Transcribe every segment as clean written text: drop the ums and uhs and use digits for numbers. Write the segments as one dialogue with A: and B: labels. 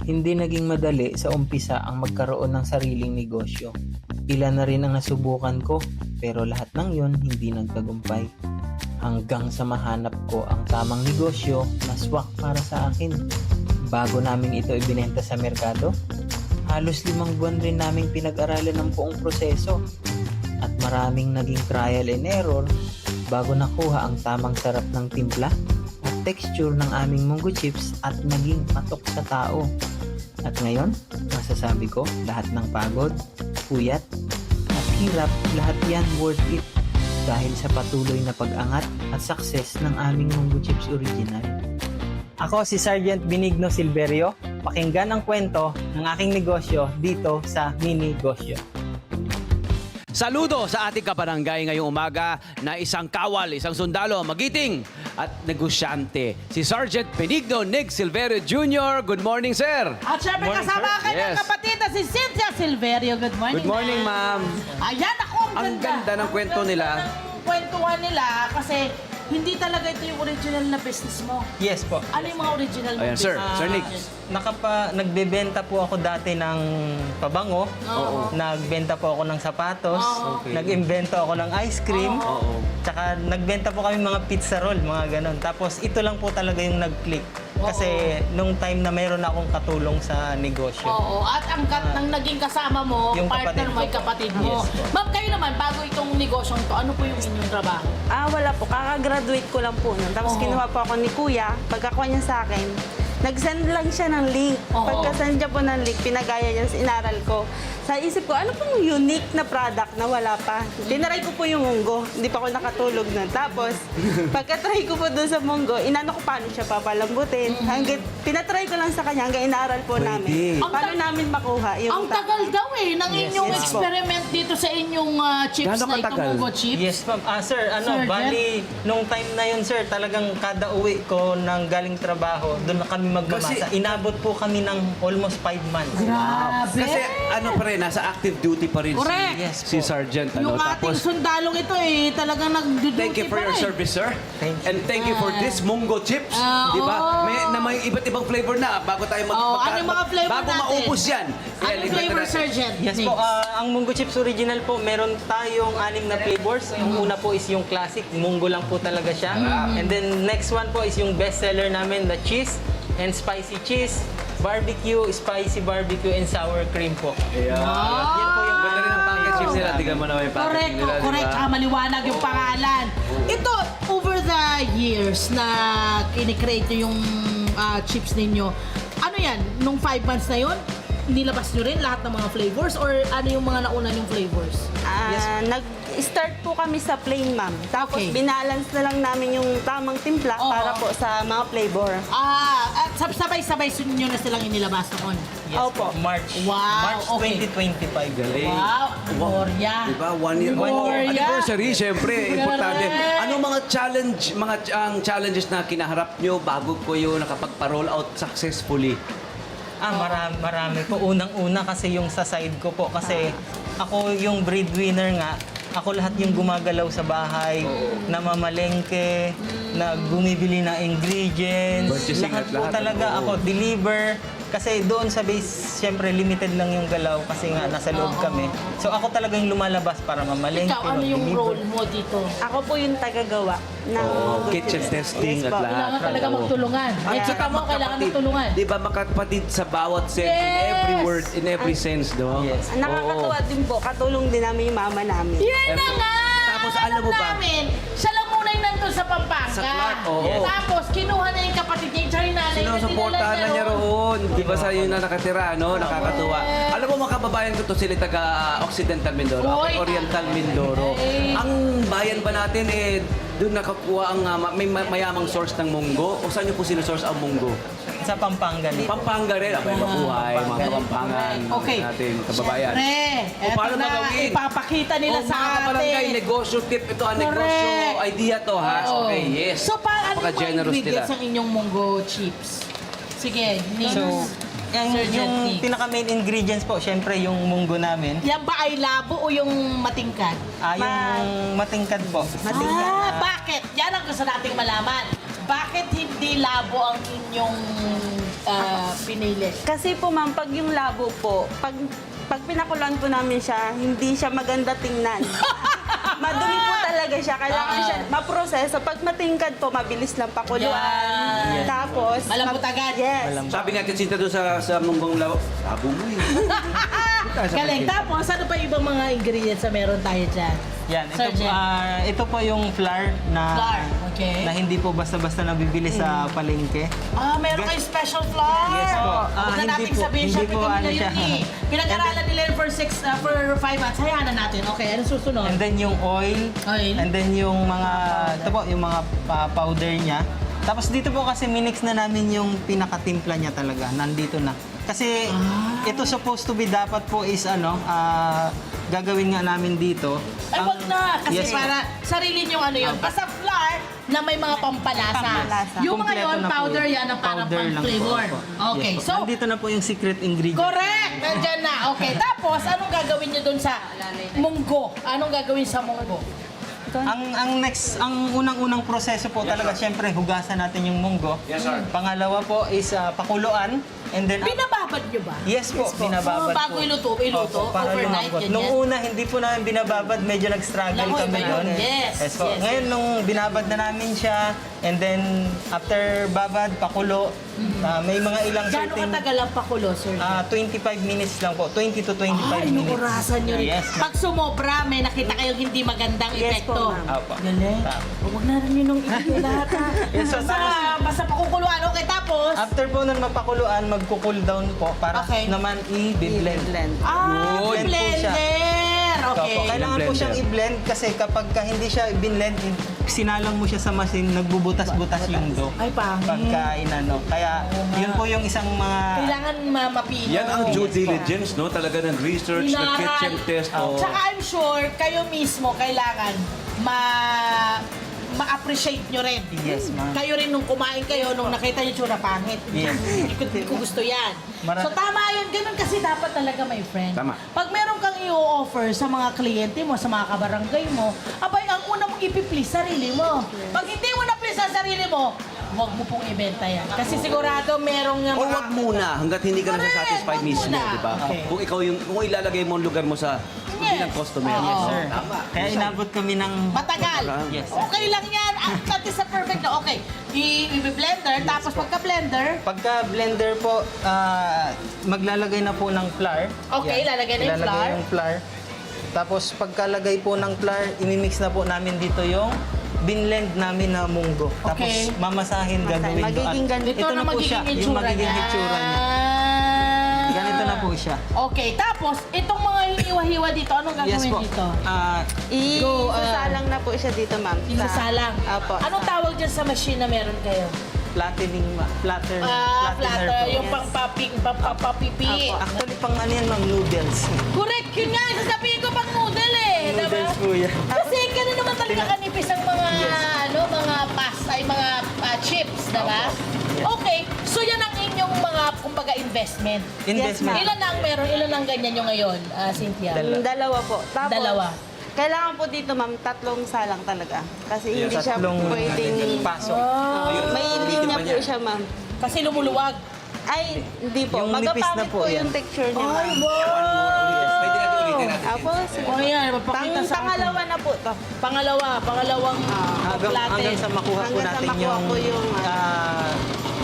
A: Hindi naging madali sa umpisa ang magkaroon ng sariling negosyo. Ilan na rin ang nasubukan ko, pero lahat ng yon hindi nagtagumpay. Hanggang sa mahanap ko ang tamang negosyo na swak para sa akin. Bago namin ito ibinenta sa merkado, halos 5 buwan rin naming pinag-aralan ang buong proseso. At maraming naging trial and error bago nakuha ang tamang sarap ng timpla at texture ng aming munggo chips at naging patok sa tao. At ngayon, masasabi ko, lahat ng pagod, puyat, at hirap, lahat yan worth it dahil sa patuloy na pag-angat at success ng aming Munggo Chips Original. Ako si Sergeant Benigno Silverio. Pakinggan ang kwento ng aking negosyo dito sa Mini Negosyo.
B: Saludo sa ating kabarangay ngayong umaga na isang kawal, isang sundalo, magiting at negosyante. Si Sergeant Benigno Nig Silverio Jr. Good morning, sir.
C: At syempre
A: Morning,
C: kasama
A: sir.
C: ang kanyang
B: Yes.
C: kapatid na si Cynthia Silverio. Good morning,
B: Good morning, ma'am.
C: Ayan, ako,
B: Ang ganda ng kwento nila.
C: Ang ganda ng kwentuhan nila kasi hindi talaga ito yung original na business mo.
A: Yes po.
C: Ano yung mga original mo?
B: Ayan, sir. Sir Nick.
A: Nagbebenta po ako dati ng pabango.
C: Oo.
A: Nagbenta po ako ng sapatos.
C: Oo.
A: Nag-imbento ako ng ice cream.
B: Oo.
A: Tsaka nagbenta po kami mga pizza roll, mga ganon. Tapos ito lang po talaga yung nag-click. Kasi nung time na mayroon akong katulong sa negosyo.
C: Oo. At ang nang naging kasama mo,
A: Yung
C: partner
A: kapatid
C: mo,
A: ko.
C: ay kapatid mo.
A: Yes po.
C: Ma'am, kayo naman, bago itong negosyong to, ano po yung inyong trabaho?
D: Wala po. Kakagraduate ko lang po nun. Tapos
C: Oo.
D: kinuha po ako ni Kuya. Pagkakuha niya sa akin, nag-send lang siya ng link.
C: Oo.
D: Pagka-send niya po ng link, pinagaya niya sa inaral ko. Sa isip ko, ano pong unique na product na wala pa? Tinaray ko po yung munggo. Hindi pa ako nakatulog nun. Tapos, pagka-try ko po doon sa munggo, inano ko paano siya papalambutin. Hanggang, pinatry ko lang sa kanya hanggang inaral po namin.
C: Ang
D: Paano namin makuha yung
C: Ang tagal daw ng inyong
A: yes po.
C: experiment dito sa inyong chips
B: Gaano
C: na itong
B: katagal?
C: Munggo chips.
A: Yes, ma'am. Sir,
C: Sergeant?
A: bali, nung time na yun, sir, talagang kada uwi ko ng galing trabaho, doon na kami magmamasa. Inabot po kami ng almost 5 months.
C: Grabe.
B: Kasi ano pa rin, nasa active duty pa rin
C: Correct.
A: Yes
B: si
A: po.
B: Sergeant.
C: Yung ating sundalong ito talagang nag-duty
B: Thank you for your service, sir.
A: Thank you.
B: And thank you for this Munggo Chips. Di ba?
C: oo.
B: May iba't ibang flavor na bago tayo
C: Ano yung mga flavor
B: bago
C: natin?
B: maubos yan.
C: Anong
B: libre
C: flavor,
B: natin.
C: Sergeant?
A: Yes po, ang Munggo Chips Original po, meron tayong 6 na flavors. Yung una po is yung classic, munggo lang po talaga siya. And then next one po is yung best seller namin, the cheese and spicy cheese, barbecue, spicy barbecue, and sour cream po.
B: Yeah.
A: Yan po yung
B: Ganda rin ang package chips nila. Tingnan mo naman yung packaging
C: Correct,
B: nila.
C: correct.
B: Diba?
C: Maliwanag yung pangalan. Ito, over the years na kinikreate nyo yung chips ninyo, ano yan, nung 5 months na yun, nilabas nyo rin lahat ng mga flavors or ano yung mga nauna yung flavors?
D: Nag-start po kami sa plain, ma'am. Tapos
C: Okay.
D: binalance na lang namin yung tamang timpla
C: Oo.
D: para po sa mga flavor.
C: At sabay-sabay nyo na silang inilabas noon.
A: Yes
D: Opo.
A: po, March.
C: Wow,
A: March
C: okay.
A: 2025.
B: Galing.
C: Wow, Gloria.
B: Diba? 1 year.
C: Gloria.
B: Anniversary, syempre. Importante.
C: Correct.
B: Anong mga challenges na kinaharap nyo bago ko yung nakapagpa-roll out successfully?
A: Marami po. Unang-una kasi yung sa side ko po. Kasi ako yung breadwinner nga. Ako lahat yung gumagalaw sa bahay, namamalengke, na bumibili ng ingredients.
B: Purchasing
A: Lahat
B: at
A: po
B: lahat.
A: talaga
B: Oo.
A: ako, deliver. Kasi doon sa base, syempre limited lang yung galaw kasi nga nasa loob kami. So ako talaga yung lumalabas para mamalengke,
C: Ikaw, ano yung
A: mag-deliver.
C: role mo dito?
D: Ako po yung tagagawa ng
B: Oo,
D: good
B: kitchen
D: chips.
B: testing
D: Yes
B: at
D: po.
B: lahat.
C: Kailangan talaga
B: Oo.
C: magtulungan.
B: At
C: Kaya
B: saka
C: mo, kailangan magtulungan.
B: Di ba makapatid sa bawat sense, in
C: Yes!
B: every word, in every sense, no?
A: Yes.
D: Nakakatuwa din po, katulong din namin yung mama namin.
C: Yan na nga!
B: Tapos alam mo ba-
C: namin, siya lang muna yung nandun sa Pampanga.
B: Sa Clark, oo.
C: Tapos, kinuha na yung kapatid niya, yung tsaka yung nanay niya,
B: Sinusuportahan na niya roon. Di ba sa yun na nakatira, no? Nakakatuwa.
C: Yes.
B: Alam mo, mga kababayan ko to, sila taga-Occidental Mindoro, ako
C: Oy.
B: Oriental Mindoro.
C: Ay.
B: Ang bayan ba natin, doon nakakuha ang may mayamang source ng munggo? O saan nyo po sinusource ang munggo?
A: Sa Pampanga din.
B: Pampanga rin. Abay, mabuhay, mga kapampangan
C: Okay.
B: natin, kababayan.
C: Siyempre,
B: O, paano
C: eto na,
B: magawin?
C: ipapakita nila
B: O,
C: sa
B: mga kabarangay,
C: atin.
B: negosyo tip. Ito ang negosyo
C: Correct.
B: idea to, ha?
C: Oo.
B: Okay, yes.
C: So, paano yung mga
B: Napaka-generous
C: ingredients
B: nila.
C: ng inyong munggo chips? Sige, Nix.
A: So,
C: Sergeant
A: yung
C: Nick.
A: pinaka-main ingredients po, syempre yung munggo namin.
C: Yan ba ay labo o yung matingkad?
A: Yung matingkad po.
C: Bakit? Yan ang gusto nating malaman. Bakit hindi labo ang inyong pinili?
D: Kasi po ma'am, pag yung labo po, pag pinakuluan po namin siya, hindi siya maganda tingnan. Madumi po talaga siya. Kailangan siya maproseso. Pag matingkad po, mabilis lang pakuluan.
C: Yan.
D: Tapos,
C: Malambot agad.
D: Yes.
B: Sabi nga Sinta doon sa munggong labo, labo mo eh.
C: Galing. Tapos, ano pa ibang mga ingredients na meron tayo dyan?
A: Yan, ito,
C: Sergeant.
A: ito po yung flour na
C: Flour, okay.
A: na hindi po basta-basta nabibili sa palengke.
C: Meron kayong special flour.
A: Yes po.
C: Huwag na
A: Hindi
C: natin
A: po-
C: sabihin,
A: hindi
C: syempre
A: po
C: kami
A: ano
C: na yun
A: siya.
C: eh. Pinag-aralan nila yun for 5 months. Hayaan na natin. Okay, anong susunod?
A: And then yung oil,
C: Oil.
A: and then yung mga ito po, yung mga powder niya. Tapos dito po kasi minix na namin yung pinakatimpla niya talaga. Nandito na. Kasi ito supposed to be dapat po is gagawin nga namin dito.
C: Ay, wag na. Kasi
A: Yes,
C: para sarili nyo ano yun. Basta flour na may mga pampalasa.
D: Pampalasa.
C: Yung mga
A: Kompleto
C: yun,
A: na po
C: powder
A: yun.
C: yan ang parang
A: Powder lang po,
C: pang-flavor.
A: opo.
C: Okay,
A: Yes po.
C: so,
A: Nandito na po yung secret ingredient.
C: correct! Nandyan na. Okay, tapos, anong gagawin nyo dun sa munggo? Anong gagawin sa munggo?
A: Ang unang-unang proseso po talaga, syempre, hugasan natin yung munggo.
B: Yes, sir.
A: Pangalawa po is pakuluan. And then,
C: Binababad nyo ba?
A: yes po, binababad
C: Bago
A: po.
C: iluto,
A: para
C: overnight,
A: lumambot.
C: ganyan?
A: Nung una, hindi po namin binababad, medyo nag-struggle
C: Naku,
A: kami
C: iba yun.
A: doon.
C: Yes,
A: po.
C: yes,
A: Ngayon, nung binabad na namin siya, and then after babad, pakulo, may mga ilang
C: Gano'ng
A: certain...
C: katagal ang pakulo, sir?
A: 25 minutes lang po, 20 to 25
C: Ay, yung
A: minutes.
C: orasan nyo rin.
A: Yes, ma'am.
C: Pag sumobra, may nakita kayong hindi magandang
D: Yes po,
C: epekto.
D: ma'am.
A: Opo.
C: Galing. Huwag na rin yun nung ibigay lahat ha.
A: Yes, so,
C: Basta pakukuluan. Okay, tapos?
A: After po nun mapakuluan, magko-cool down po para
C: Okay.
A: naman i-blend.
D: Blend.
B: Yun.
A: Blend po siya.
C: Blender. Okay.
A: Opo, kailangan po
B: Blender.
A: siyang i-blend kasi kapag hindi siya i-blend, sinalang mo siya sa machine, nagbubutas-butas yung dough.
C: Ay, pangit.
A: Pagka inano. Kaya yun po yung isang mga...
C: Kailangan mapino.
B: Yan ang due diligence, no? Talaga ng research, ng
C: Inaral.
B: kitchen test. Oh.
C: Tsaka I'm sure, kayo mismo kailangan ma-appreciate nyo rin.
A: Yes, ma'am.
C: Kayo rin nung kumain kayo, nung nakita nyo tsura pangit.
A: Yes.
C: Hindi ko gusto yan. So
A: Mara-
C: tama yun, ganun kasi dapat talaga, my friend.
B: Tama.
C: Pag meron kang i-offer sa mga kliyente mo, sa mga kabarangay mo, abay, ang una mong ipiplease, sarili mo. Pag hindi mo na-please ang sarili mo, huwag mo pong ibenta yan. Kasi sigurado merong nga
B: O wag muna hanggat hindi ka
C: Correct,
B: nasa-satisfied
C: wag
B: mismo,
C: muna.
B: di ba?
C: Okay.
B: Kung ikaw kung ilalagay mo ang lugar mo sa bilang customer.
C: Oo.
A: Yes, sir. Kaya inabot kami ng...
C: Matagal.
A: Yes.
C: Okay lang yan. That is a perfect na. Okay. I-blender, tapos pagka-blender,
A: Pagka-blender po, maglalagay na po ng flour.
C: Okay, lalagay na yung
A: Ilalagay
C: flour.
A: yung flour. Tapos pagkalagay po ng flour, imimix na po namin dito yung binlend namin na munggo.
C: Okay.
A: Tapos mamasahin gagawin doon.
D: Magiging ganito
C: ito na
A: po siya,
C: magiging
A: yung
C: itsura
A: magiging
C: niya.
A: itsura niya. Ganito na po siya.
C: Okay, tapos itong mga hiwa-hiwa dito, anong gagawin
A: Yes po.
C: dito?
D: Isasalang na po siya dito, ma'am.
C: Isasalang.
D: Apo.
C: Anong tawag dyan sa machine na meron kayo?
A: Flattening, flatter,
C: Flatter,
A: po.
C: yung pampapipi.
D: Apo.
A: Actually, pang ano yan, ma'am, noodles.
C: Correct, yun nga, sasabihin ko pang noodle eh. Diba?
A: Noodles po yan.
C: Kasi gano'n naman talaga kanipis ang mga, mga mga chips, diba? Okay, so yan ang inyong mga, kumbaga, investment.
A: Investment.
C: Ilan na ang meron? Ilan ang ganyan nyo ngayon, Cynthia?
D: Dalawa po. Tapos,
C: Dalawa.
D: Kailangan po dito, ma'am, 3 salang talaga. Kasi hindi siya
A: Tatlong
D: pwedeng...
A: pasok.
D: May linya po siya, ma'am.
C: Kasi lumuluwag.
D: Ay, hindi po.
A: Yung nipis na
D: Magapangit
A: po
D: po
A: yan.
D: yung texture niya,
C: Ay,
D: ma'am.
C: wow!
B: Pwede natin ulitin natin.
D: Apo, sige.
C: Oh, yan, magpakita sa akin.
D: Pangalawa na po to.
C: Pangalawang
A: Hanggang sa makuha po
D: Hanggang sa
A: natin
D: makuha
A: yung,
D: po yung,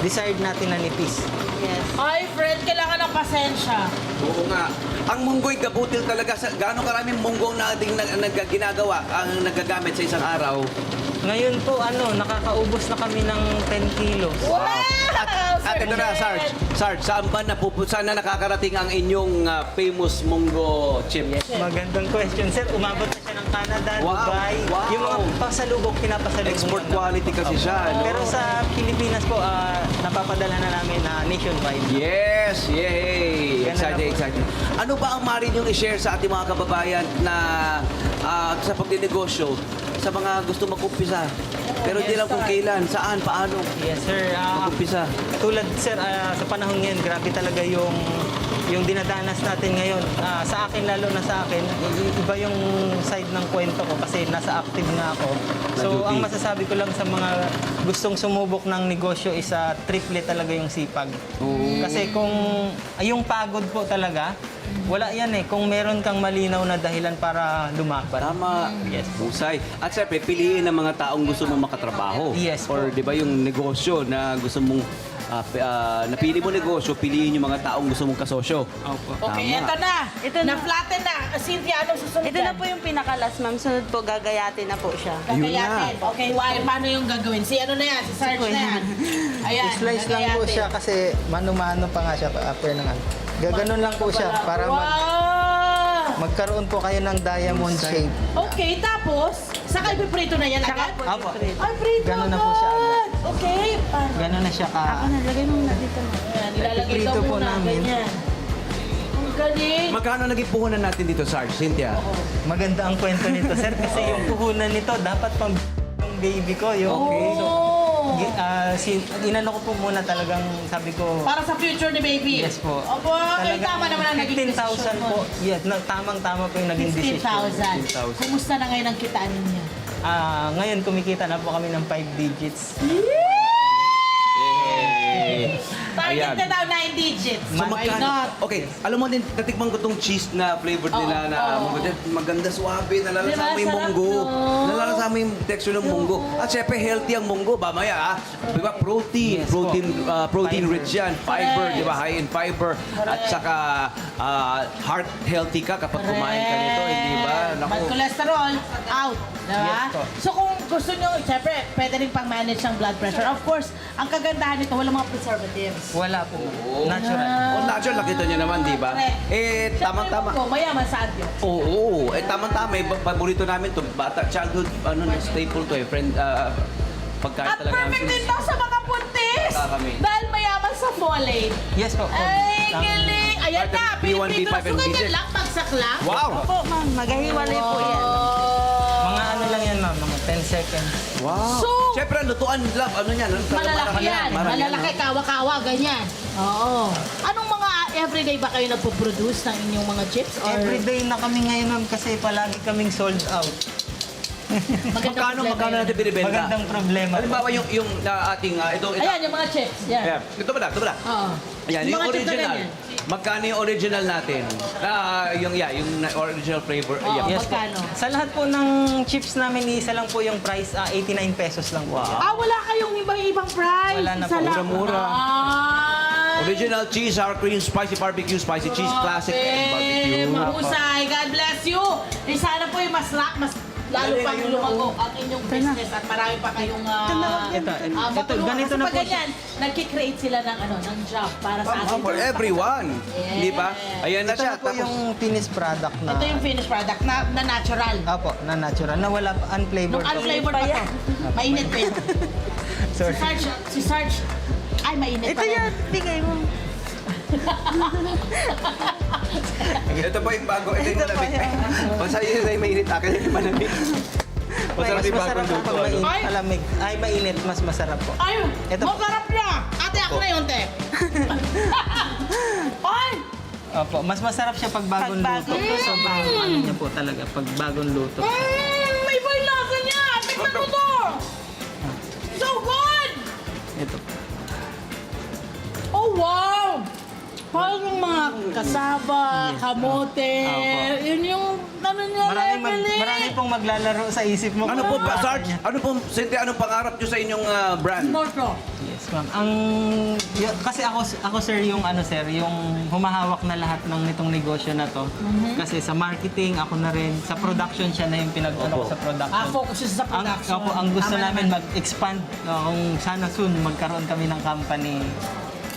A: desired natin na nipis.
D: Yes.
C: Ay, friend, kailangan ng pasensya.
B: Oo nga. Ang munggo'y gabutil talaga. Gaano karaming munggong na ating ginagawa, ang nagagamit sa isang araw?
A: Ngayon po, nakakaubos na kami ng 10 kilos.
C: Wow!
B: At ito na, Sarge. Sarge, saan ba saan na nakakarating ang inyong famous munggo chip?
A: Magandang question, sir. Umabot na siya ng Canada,
B: Wow.
A: Dubai.
B: Wow.
A: Yung mga pasalubok, pinapasalubok.
B: Export
A: na-
B: quality kasi siya, no?
A: Pero sa Pilipinas po, napapadala na namin nationwide.
B: Yes! Yay!
A: Ganda
B: Excited,
A: na po.
B: excited. Ano ba ang maaari niyong i-share sa ating mga kababayan na sa pagdinegosyo, sa mga gusto mag-umpisa? Pero hindi lang kung kailan, saan, paano
A: Yes, sir.
B: mag-umpisa.
A: Tulad, sir, sa panahon ngayon, grabe talaga yung
E: yung dinadanas natin ngayon, sa akin, lalo na sa akin, iba yung side ng kwento ko kasi nasa active na ako. So,
B: Na-duty.
E: ang masasabi ko lang sa mga gustong sumubok ng negosyo is triple talaga yung sipag. Kasi kung yung pagod po talaga, wala yan eh. Kung meron kang malinaw na dahilan para lumaban.
B: Tama.
E: Yes.
B: Husay. At syempre, piliin ng mga taong gusto mong makatrabaho.
E: Yes po.
B: Or di ba yung negosyo na gusto mong napili mo negosyo, piliin yung mga taong gusto mong kasosyo.
E: Opo.
C: Okay,
B: Tama.
C: ito na.
D: Ito na.
C: Na-flatten na. Cynthia, anong susunod
D: Ito na
C: dyan?
D: po yung pinakalas, ma'am. Sunod po, gagayatin na po siya.
B: Ayun
C: Gagayatin. Okay, why? Paano yung gagawin? Si ano na yan? Si Sarge na yan. Ayan,
E: Slice lang po
C: gagayatin.
E: siya kasi mano-mano pa nga siya after ng ano. Gaganon lang po siya para
C: Wow!
E: magkaroon po kayo ng diamond shape.
C: Okay, tapos, saka ipiprito na yan agad?
E: Apo.
C: Ay, prito
E: Ganun na po siya agad.
C: Okay. Paano?
E: Ganon na siya
D: Ako
E: ka.
D: na, lagay mo na dito na.
C: Ayan, ilalagay ka
E: Ipiprito po
C: muna.
E: namin.
C: Ganyan. Ang galing.
B: Magkano naging puhunan natin dito, Sarge? Cynthia?
E: Maganda ang kwento nito, sir, kasi yung puhunan nito dapat pang yung baby ko. Yung,
C: Oh.
E: inano ko po muna talagang sabi ko,
C: Para sa future ni baby.
E: yes po.
C: Opo, ay tama naman ang naging
E: 15,000 po. Yes, tamang-tama po yung naging decision.
C: 15,000. Kumusta na ngayon ang kitaan ninyo?
E: Ngayon kumikita na po kami ng 5 digits.
C: Target na daw 9 digits.
B: So,
C: Why
B: magkano?
C: not?
B: Okay, alam mo din, natikman ko tong cheese na flavored nila na munggo. Maganda, suwabe, nalalasa
C: Diba,
B: mo yung
C: sarap
B: munggo.
C: nun.
B: Nalalasa mo yung texture ng munggo. At syempre, healthy ang munggo. Mamaya, diba, protein.
E: Yes po.
B: Protein
E: Fiber.
B: rich yan. Fiber,
C: Correct.
B: diba, high in fiber. At saka, heart healthy ka kapag kumain ka nito, hindi ba?
C: Bad cholesterol, out. Diba?
E: Yes po.
C: So kung gusto nyo, syempre, pwede rin pang-manage ng blood pressure. Of course, ang kagandahan nito, walang mga preservatives.
E: Wala po. Natural.
B: Oh, natural, nakita nyo naman, di ba?
C: Correct.
B: Eh, tamang-tama.
C: Siyempre, mayaman sa adyo.
B: Oo, eh tamang-tama, eh, paborito namin to, bata, childhood, staple to eh, friend, pagkain
C: At
B: talaga
C: perfect din to sa mga puntis!
B: Baka kami.
C: Dahil mayaman sa folate.
E: Yes po.
C: Ay, galing! Ayan
B: Part
C: na,
B: of B1,
C: pinipito
B: B5,
C: na. So,
B: and
C: ganyan
B: B6.
C: lang, bagsak lang.
B: Wow!
D: Opo, ma'am. Maghihiwalay po yan.
E: Mga ano lang yan, ma'am, mga 10 seconds.
B: Wow!
C: So,
B: Siyempre, lutuan lang, ano yan?
C: Malalaki yan. Malalaki, kawa-kawa, ganyan. Oo. Anong mga everyday ba kayo nagpo-produce ng inyong mga chips? Or
E: Everyday na kami ngayon, ma'am, kasi palagi kaming sold out.
B: Magkano natin binibenta?
E: Magandang problema.
B: Halimbawa yung ating, ito,
C: Ayan, yung mga chips. Yan.
B: Ayan. Ito ba na?
C: Oo.
B: Ayan, yung
C: mga chips na
B: original.
C: ganyan.
B: Magkano yung original natin? Yung original flavor.
C: Oo.
B: Ayan.
E: Yes po.
C: Magkano?
E: Sa lahat po ng chips namin, isa lang po yung price, 89 pesos lang po.
C: Wala kayong ibang price.
E: Wala na
C: Isa
E: po.
C: lang.
B: Mura-mura.
C: Ay.
B: Original cheese, sour cream, spicy barbecue, spicy cheese, classic and barbecue.
C: Mahusay. God bless you. Sana po yung mas lalo pang lumagok ang inyong business at marami pa kayong
E: Ito, ganito na po siya.
C: ganyan, nagkikreate sila ng ng job para sa ating
B: For everyone. Di ba? Ayan na
E: Ito
B: siya.
E: na po yung finished product na...
C: Ito yung finished product na natural.
E: Apo, na natural, na wala pa, unflavored.
C: Nung unflavored pa to. Mainit pa yun.
E: Sorry.
C: Si Sarge, ay mainit
D: Ito
C: pa
D: yan. Bigay mo.
B: Ito po yung bago. Ito yung
D: Ito pa
B: malamig.
D: yan.
B: Masaya yun ay mainit. Akin yung malamig. Masarap
E: Mas
B: yung
E: masarap
B: bagong
E: po
B: luto.
E: pag
B: ano?
E: mainit,
C: Ay!
E: malamig. Ay, mainit, mas masarap po.
C: Ay,
E: Ito.
C: masarap na. Ate, ako na yun, te. Ay!
E: Opo, mas masarap siya pag bagong
D: Pag
E: luto.
D: bagong luto.
E: Sobrang ano niya po talaga, pag bagong luto.
C: May iba yung lasa niya. Tignan mo to. So good!
E: Ito.
C: Oh, wow! Parang yung mga kasaba, kamote,
E: Opo.
C: yun yung niya,
E: Marami pong maglalaro sa isip mo.
B: Ano po
E: kung
B: ba,
E: ano
B: Sarge?
E: niya.
B: Ano po, Cynthia, anong pangarap nyo sa inyong brand?
C: Norco.
E: Yes, ma'am. Kasi ako sir yung yung humahawak na lahat ng nitong negosyo na to. Kasi sa marketing ako na rin, sa production siya na yung pinag-ano ko sa production.
C: Focus siya sa
E: Ang,
C: production.
E: opo, ang gusto
C: Tama
E: namin
C: naman.
E: mag-expand kung sana soon magkaroon kami ng company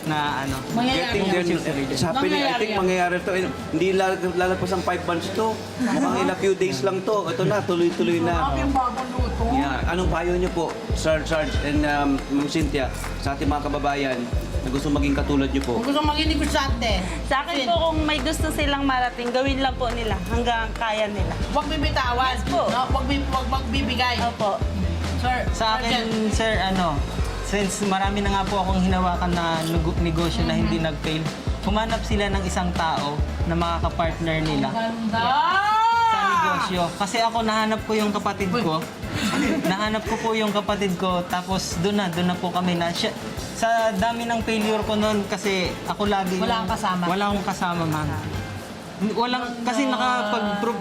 E: na ano.
C: Mangyayari
B: Getting
C: yan.
B: there. It's happening. I think mangyayari to. Hindi lalagpas ang 5 months to. Mukhang in a few days lang to. Ito na, tuloy-tuloy na.
C: Grabe yung bagong luto.
B: Yeah. Anong payo niyo po, Sarge and Ma'am Cynthia, sa ating mga kababayan na gusto maging katulad niyo po?
C: Kung gusto maging negosyante,
D: Sa akin po, kung may gusto silang marating, gawin lang po nila hanggang kaya nila.
C: huwag bibitawan.
D: po.
C: No? Huwag magbibigay.
D: Opo.
C: Sir,
E: Sa akin, sir, since marami na nga po akong hinawakan na negosyo na hindi nag-fail, humanap sila ng isang tao na makakapartner nila
C: Ganda!
E: sa negosyo. Kasi ako nahanap ko yung kapatid ko. Nahanap ko po yung kapatid ko, tapos doon na po kami na sa dami ng failure ko noon kasi ako lagi
C: Wala kang kasama.
E: Wala akong kasama, ma'am. Kasi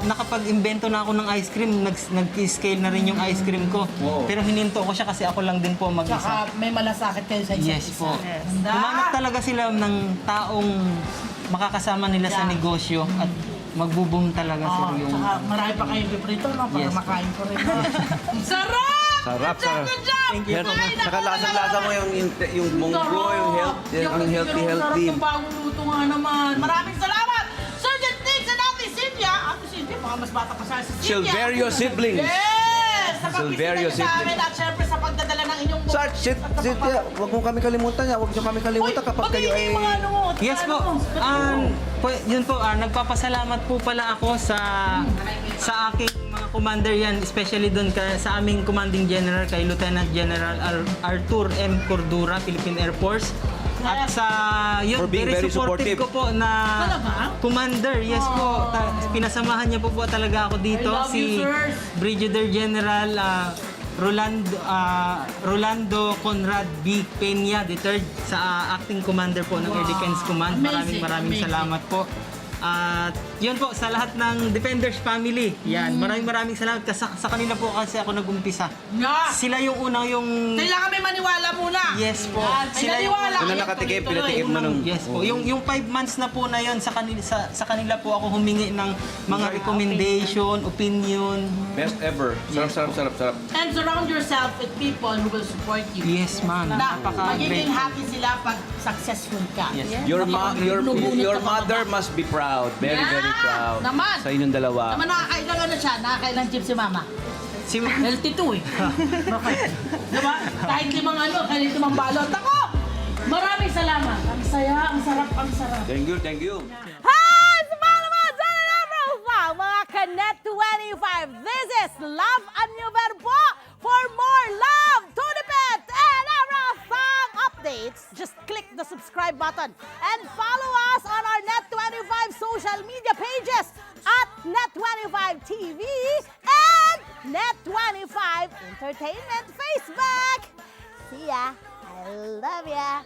E: nakapag-invento na ako ng ice cream, nag-scale na rin yung ice cream ko. Pero hininto ko siya kasi ako lang din po mag-isa.
C: Tsaka may malasakit kayo sa isa't
E: Yes
C: isa.
E: po.
C: Ganda!
E: Humanap talaga sila ng taong makakasama nila sa negosyo at magbo-boom talaga sir
C: Oh,
E: yung...
C: tsaka marami pa kayong piprito, no? Para
E: Yes.
C: makain ko rin. Sarap!
B: Sarap, sarap.
C: Good job!
E: Thank you.
B: Saka lasang-lasa mo yung munggo, yung ang healthy.
C: Yung bagong luto nga naman. Maraming salamat! Sergeant Nix and Ate Cynthia. Ate Cynthia, baka mas bata pa sa si Cynthia.
B: Silverio siblings.
C: Yes! Sa
B: Silverio
C: pagbisita niyo sa amin
B: siblings.
C: at syempre sa pagdadala ng inyong
F: Sarge, wag mo kami kalimutan niya. Wag niyo kami kalimutan kapag kayo ay...
E: Yes po. Yun po, nagpapasalamat po pala ako sa aking mga commander yan, especially doon sa aming commanding general kay Lieutenant General Arthur M. Cordura, Philippine Air Force. At sa yun,
B: For being
E: very
B: very
E: supportive
B: supportive.
E: ko po na
C: Talaga?
E: commander. Yes po. Pinasamahan niya po talaga ako dito.
C: I love you,
E: Si
C: sirs.
E: Brigadier General Rolando Conrad B. Peña III sa acting commander po ng Air Defense Command.
C: Amazing,
E: Maraming
C: amazing.
E: salamat po. At yun po sa lahat ng Defenders family. Yan, maraming salamat kasi sa kanila po kasi ako nag-umpisa.
C: Yeah.
E: Sila yung unang yung
C: Kailangan may maniwala muna.
E: Yes po.
C: Yan, may
E: Sila yung
C: naniwala.
B: Una
C: Ayan,
B: nakatikim,
C: tuloy-tuloy.
B: pinatikim mo nung...
E: Yes po. Yung 5 months na po na yon sa kanila po ako humingi ng mga recommendation, opinion.
B: Best ever. Sarap.
C: And surround yourself with people who will support you.
E: Yes, ma'am.
C: Na
E: Napaka-grateful.
C: magiging happy sila pag successful ka.
E: Yes.
B: Your
C: Binubunot ka
B: mother
C: pa.
B: must be proud. Very
C: Yeah.
B: proud.
C: Naman.
B: Sa inyong dalawa.
C: Naman nakakailang ano siya, nakakailang jeep si mama.
E: Si
C: Healthy to eh. Okay. Diba? Kahit limang balot. Ako! Maraming salamat. Ang saya, ang sarap, ang sarap.
B: Thank you.
G: Hi! Sa mga profile, mga Kanet 25. This is Love and New Verbo. For more love, to the pet, and everything updates, just click the subscribe button and follow us on our Net25 social media pages at Net25 TV and Net25 Entertainment Facebook. See ya. I love ya.